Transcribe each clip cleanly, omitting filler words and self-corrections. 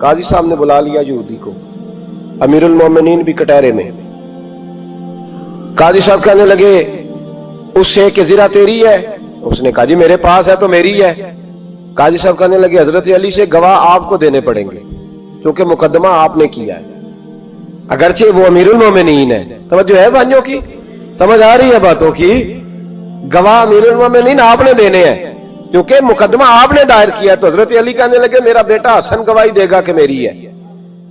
قاضی صاحب نے بلا لیا یہودی کو، امیر المومنین بھی کٹہرے میں۔ قاضی صاحب کہنے لگے اس سے کہ زرہ تیری ہے؟ اس نے کہا جی میرے پاس ہے تو میری ہے۔ قاضی صاحب کہنے لگے حضرت علی سے گواہ آپ کو دینے پڑیں گے کیونکہ مقدمہ آپ نے کیا ہے، اگرچہ وہ امیر المومنین ہے۔ توجہ ہے بھائیوں کی، سمجھ آ رہی ہے باتوں کی؟ گواہ امیر المومنین آپ نے دینے ہیں کیونکہ مقدمہ آپ نے دائر کیا۔ تو حضرت علی کہنے لگے میرا بیٹا حسن گواہی دے گا کہ میری ہے،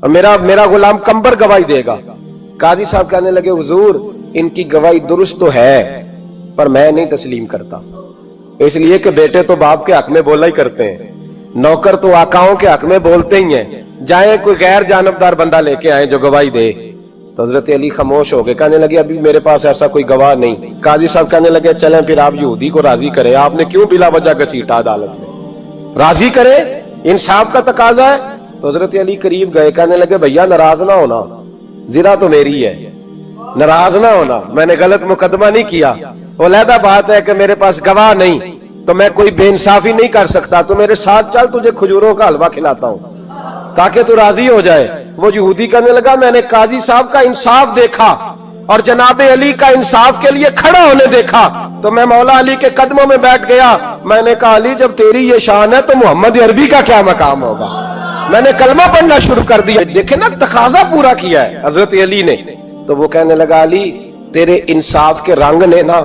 اور میرا غلام کمبر گواہی دے گا۔ قاضی صاحب کہنے لگے حضور ان کی گواہی درست تو ہے پر میں نہیں تسلیم کرتا، اس لیے کہ بیٹے تو باپ کے حق میں بولا ہی کرتے ہیں، نوکر تو آقاؤں کے حق میں بولتے ہی ہیں، جائیں کوئی غیر جانبدار بندہ لے کے آئے جو گواہی دے۔ تو حضرت علی خاموش ہو گئے، کہنے لگے ابھی میرے پاس ایسا کوئی گواہ نہیں۔ قاضی صاحب کہنے لگے چلیں پھر آپ یہودی کو راضی کریں، آپ نے کیوں بلا وجہ گھسیٹا عدالت میں، راضی کریں، انصاف کا تقاضا ہے۔ تو حضرت علی قریب گئے، کہنے لگے بھیا ناراض نہ ہونا، زرہ تو میری ہے، ناراض نہ ہونا، میں نے غلط مقدمہ نہیں کیا، علیحدہ بات ہے کہ میرے پاس گواہ نہیں تو میں کوئی بے انصافی نہیں کر سکتا، تو میرے ساتھ چل تجھے کھجوروں کا حلوہ کھلاتا ہوں تاکہ تو راضی ہو جائے۔ وہ یہودی کہنے لگا میں نے قاضی صاحب کا انصاف دیکھا اور جناب علی کا انصاف کے لیے کھڑا ہونے دیکھا تو میں مولا علی کے قدموں میں بیٹھ گیا۔ میں نے کہا علی جب تیری یہ شان ہے تو محمد عربی کا کیا مقام ہوگا؟ میں نے کلمہ پڑھنا شروع کر دیا۔ دیکھیں نا تقاضا پورا کیا ہے حضرت علی نے۔ تو وہ کہنے لگا علی تیرے انصاف کے رنگ نے نا،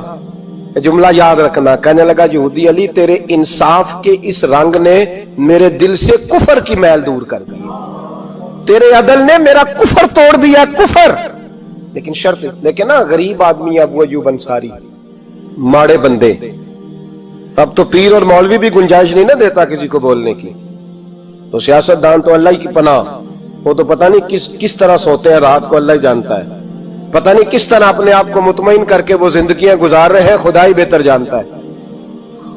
جملہ یاد رکھنا، کہنے لگا یہودی علی تیرے انصاف کے اس رنگ نے میرے دل سے کفر کی میل دور کر دی، تیرے عدل نے میرا کفر توڑ دیا، کفر۔ لیکن شرط لیکن نا غریب آدمی ابو ایوب انصاری، ماڑے بندے، اب تو پیر اور مولوی بھی گنجائش نہیں نہ دیتا کسی کو بولنے کی، تو سیاست دان تو اللہ کی پناہ، وہ تو پتہ نہیں کس طرح سوتے ہیں رات کو، اللہ ہی جانتا ہے، پتہ نہیں کس طرح اپنے آپ کو مطمئن کر کے وہ زندگیاں گزار رہے ہیں، خدا ہی بہتر جانتا ہے۔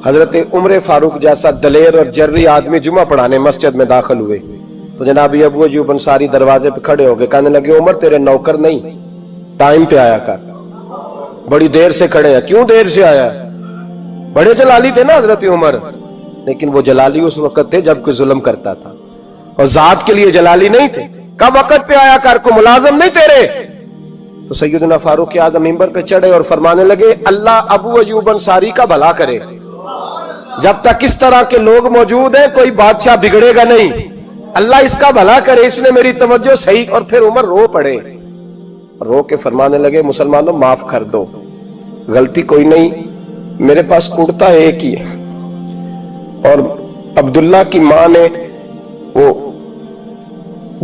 حضرت عمر فاروق جیسا دلیر اور جرری آدمی جمعہ پڑھانے مسجد میں داخل ہوئے تو جناب ابو ایوب انصاری دروازے پہ کھڑے ہو گئے، کہنے لگے عمر تیرے نوکر نہیں، ٹائم پہ آیا کر، بڑی دیر سے کھڑے ہیں۔ کیوں دیر سے آیا؟ بڑے جلالی تھے نا حضرت عمر، لیکن وہ جلالی اس وقت تھے جب کوئی ظلم کرتا تھا، اور ذات کے لیے جلالی نہیں تھے۔ کب وقت پہ آیا کر، کو ملازم نہیں تیرے۔ تو سیدنا فاروق اعظم منبر پہ چڑھے اور فرمانے لگے اللہ ابو ایوب انصاری کا بھلا کرے، جب تک اس طرح کے لوگ موجود ہیں کوئی بادشاہ بگڑے گا نہیں، اللہ اس کا بھلا کرے، اس نے میری توجہ صحیح۔ اور پھر عمر رو پڑے، رو کے فرمانے لگے مسلمانوں معاف کر دو، غلطی کوئی نہیں، میرے پاس کرتا ایک ہی ہے، اور عبداللہ کی ماں نے وہ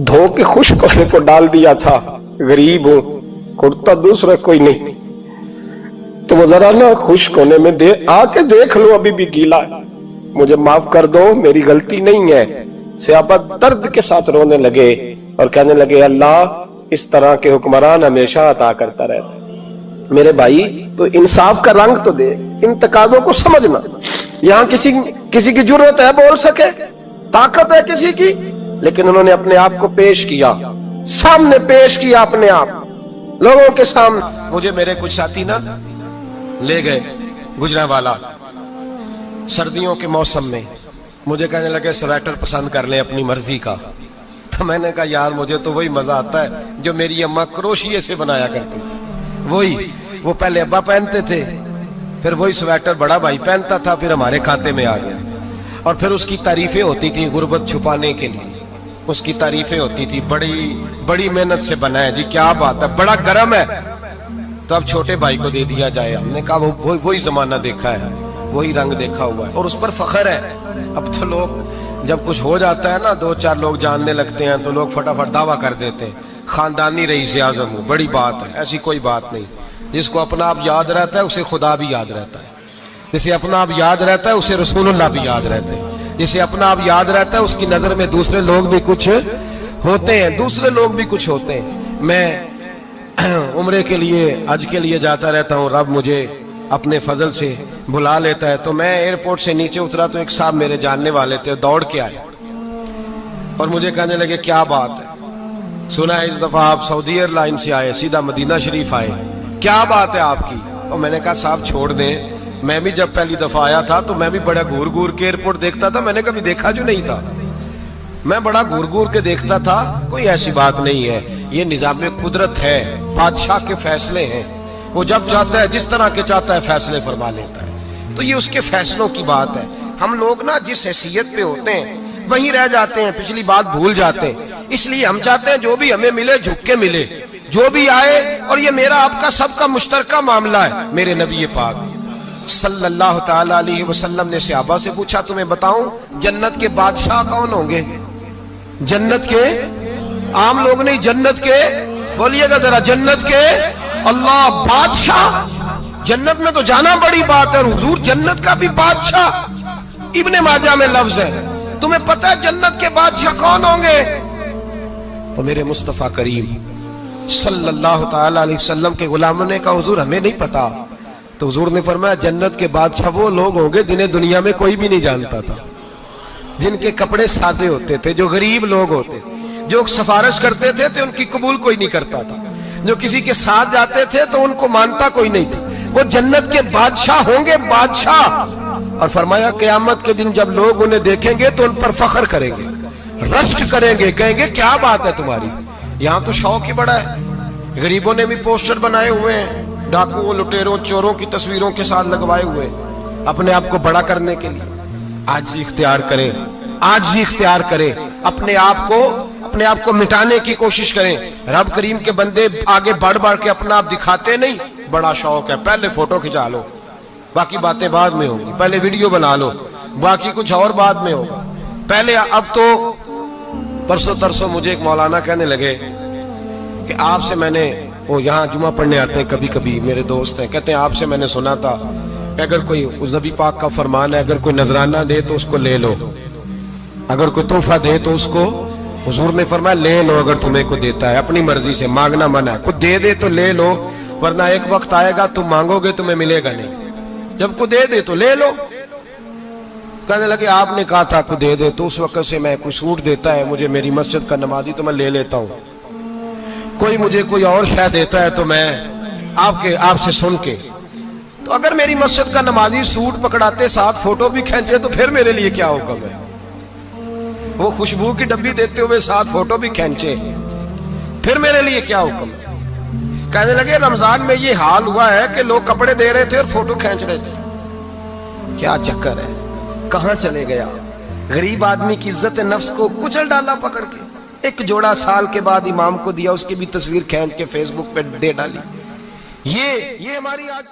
دھو کے خشک ہونے کو ڈال دیا تھا، غریب ہوں، کرتا دوسرا کوئی نہیں، تو وہ ذرا نا خشک ہونے میں آ کے دیکھ لو ابھی بھی گیلا ہے، مجھے معاف کر دو، میری غلطی نہیں ہے۔ صحابہ درد کے ساتھ رونے لگے اور کہنے لگے اللہ اس طرح کے حکمران ہمیشہ عطا کرتا رہتا ہے۔ میرے بھائی تو انصاف کا رنگ تو دے، ان تقاضوں کو سمجھنا۔ یہاں کسی کی جرت ہے بول سکے، طاقت ہے کسی کی، لیکن انہوں نے اپنے آپ کو پیش کیا، سامنے پیش کیا اپنے آپ لوگوں کے سامنے۔ مجھے میرے کچھ ساتھی نا لے گئے گجرانوالا سردیوں کے موسم میں، مجھے کہنے لگے سویٹر پسند کر لیں اپنی مرضی کا، تو میں نے کہا یار مجھے تو وہی مزہ آتا ہے جو میری اماں کروشیے سے بنایا کرتی تھی، وہ پہلے ابا پہنتے تھے، پھر وہی سویٹر بڑا بھائی پہنتا تھا، پھر ہمارے کھاتے میں آ گیا، اور پھر اس کی تعریفیں ہوتی تھی غربت چھپانے کے لیے، اس کی تعریفیں ہوتی تھی بڑی محنت سے بنا ہے جی، کیا بات ہے، بڑا گرم ہے، تو اب چھوٹے بھائی کو دے دیا جائے۔ ہم نے کہا وہی زمانہ دیکھا ہے، وہی رنگ دیکھا ہوا ہے، اور اس پر فخر ہے۔ اب تو لوگ جب کچھ ہو جاتا ہے نا، دو چار لوگ جاننے لگتے ہیں تو لوگ فٹافٹ دعویٰ کر دیتے ہیں خاندانی رئیس اعظم ہوں، بڑی بات ہے، ایسی کوئی بات نہیں۔ جس کو اپنا آپ یاد رہتا ہے اسے خدا بھی یاد رہتا ہے، جسے اپنا آپ یاد رہتا ہے اسے رسول اللہ بھی یاد رہتے ہیں، جسے اپنا آپ یاد رہتا ہے اس کی نظر میں دوسرے لوگ بھی کچھ ہوتے ہیں، دوسرے لوگ بھی کچھ ہوتے ہیں۔ میں عمرے کے لیے حج کے لیے جاتا رہتا ہوں، رب مجھے اپنے فضل سے بلا لیتا ہے، تو میں ایئرپورٹ سے نیچے اترا تو ایک صاحب میرے جاننے والے تھے، دوڑ کے آئے اور مجھے کہنے لگے کیا بات ہے، سنا ہے اس دفعہ آپ سعودی ایئر لائن سے آئے، سیدھا مدینہ شریف آئے، کیا بات ہے آپ کی؟ اور میں نے کہا صاحب چھوڑ دیں، میں بھی جب پہلی دفعہ آیا تھا تو میں بھی بڑا گور گور کے ایئرپورٹ دیکھتا تھا، میں نے کبھی دیکھا جو نہیں تھا، میں بڑا گور گور کے دیکھتا تھا، کوئی ایسی بات نہیں ہے، یہ نظام قدرت ہے، بادشاہ کے فیصلے ہیں، وہ جب چاہتا ہے جس طرح کے چاہتا ہے فیصلے فرما لیتا ہے، تو یہ اس کے فیصلوں کی بات ہے۔ ہم لوگ نا جس حیثیت پہ ہوتے ہیں وہیں رہ جاتے ہیں، پچھلی بات بھول جاتے ہیں، اس لیے ہم چاہتے ہیں جو بھی ہمیں ملے جھک کے ملے، جو بھی آئے، اور یہ میرا آپ کا سب کا مشترکہ معاملہ ہے۔ میرے نبی پاک صلی اللہ تعالی علیہ وسلم نے صحابہ سے پوچھا تمہیں بتاؤں جنت کے بادشاہ کون ہوں گے؟ جنت کے عام لوگ نہیں، جنت کے، بولیے گا ذرا، جنت کے اللہ بادشاہ، جنت میں تو جانا بڑی بات ہے، حضور جنت کا بھی بادشاہ، ابن ماجہ میں لفظ ہے، تمہیں پتہ ہے جنت کے بادشاہ کون ہوں گے؟ تو میرے مصطفیٰ کریم صلی اللہ تعالی علیہ وسلم کے غلاموں نے کہا حضور ہمیں نہیں پتا، تو حضور نے فرمایا جنت کے بادشاہ وہ لوگ ہوں گے جنہیں دنیا میں کوئی بھی نہیں جانتا تھا، جن کے کپڑے سادے ہوتے تھے، جو غریب لوگ ہوتے، جو سفارش کرتے تھے تو ان کی قبول کوئی نہیں کرتا تھا، جو کسی کے ساتھ جاتے تھے تو ان کو مانتا کوئی نہیں تھا، وہ جنت کے بادشاہ ہوں گے، بادشاہ۔ اور فرمایا قیامت کے دن جب لوگ انہیں دیکھیں گے تو ان پر فخر کریں گے، رشک کریں گے، کہیں گے کیا بات ہے تمہاری، یہاں تو شوق ہی بڑا ہے۔ غریبوں نے بھی پوسٹر بنائے ہوئے ہیں، ڈاکوؤں، لٹیروں، چوروں کی تصویروں کے ساتھ لگوائے ہوئے، اپنے آپ کو بڑا کرنے کے لیے۔ عاجزی اختیار کریں، عاجزی اختیار کریں، اپنے آپ کو مٹانے کی کوشش کریں۔ رب کریم کے بندے آگے بڑھ بڑھ کے اپنا آپ دکھاتے نہیں، بڑا شوق ہے، پہلے فوٹو کھچا لو، باقی باتیں بعد میں ہوں گی، پہلے ویڈیو بنا لو، باقی کچھ اور بعد میں ہوگا پہلے۔ اب تو پرسوں ترسوں مجھے ایک مولانا کہنے لگے کہ آپ سے میں نے، وہ یہاں جمعہ پڑھنے آتے ہیں کبھی کبھی، میرے دوست ہیں، کہتے ہیں آپ سے میں نے سنا تھا کہ اگر کوئی، اس نبی پاک کا فرمان ہے اگر کوئی نذرانہ دے تو اس کو لے لو، اگر کوئی تحفہ دے تو اس کو، حضور نے فرمایا لے لو، اگر تمہیں کو دیتا ہے اپنی مرضی سے، مانگنا منع ہے، کوئی دے دے تو لے لو، ورنہ ایک وقت آئے گا تم مانگو گے تمہیں ملے گا نہیں، جب کو دے دے تو لے لو۔ کہنے لگے آپ نے کہا تھا کو دے دے، تو اس وقت سے میں کوئی سوٹ دیتا ہے مجھے میری مسجد کا نمازی تو میں لے لیتا ہوں، کوئی مجھے کوئی اور شے دیتا ہے تو میں آپ سے سن کے، تو اگر میری مسجد کا نمازی سوٹ پکڑاتے ساتھ فوٹو بھی کھینچے تو پھر میرے لیے کیا حکم ہے؟ وہ خوشبو کی ڈبی دیتے ہوئے ساتھ فوٹو بھی کھینچے، پھر میرے لیے کیا حکم ہے؟ کہنے لگے رمضان میں یہ حال ہوا ہے کہ لوگ کپڑے دے رہے تھے اور فوٹو کھینچ رہے تھے، کیا چکر ہے، کہاں چلے گیا؟ غریب آدمی کی عزت نفس کو کچل ڈالا پکڑ کے، ایک جوڑا سال کے بعد امام کو دیا، اس کی بھی تصویر کھینچ کے فیس بک پہ دے ڈالی۔ یہ ہماری آج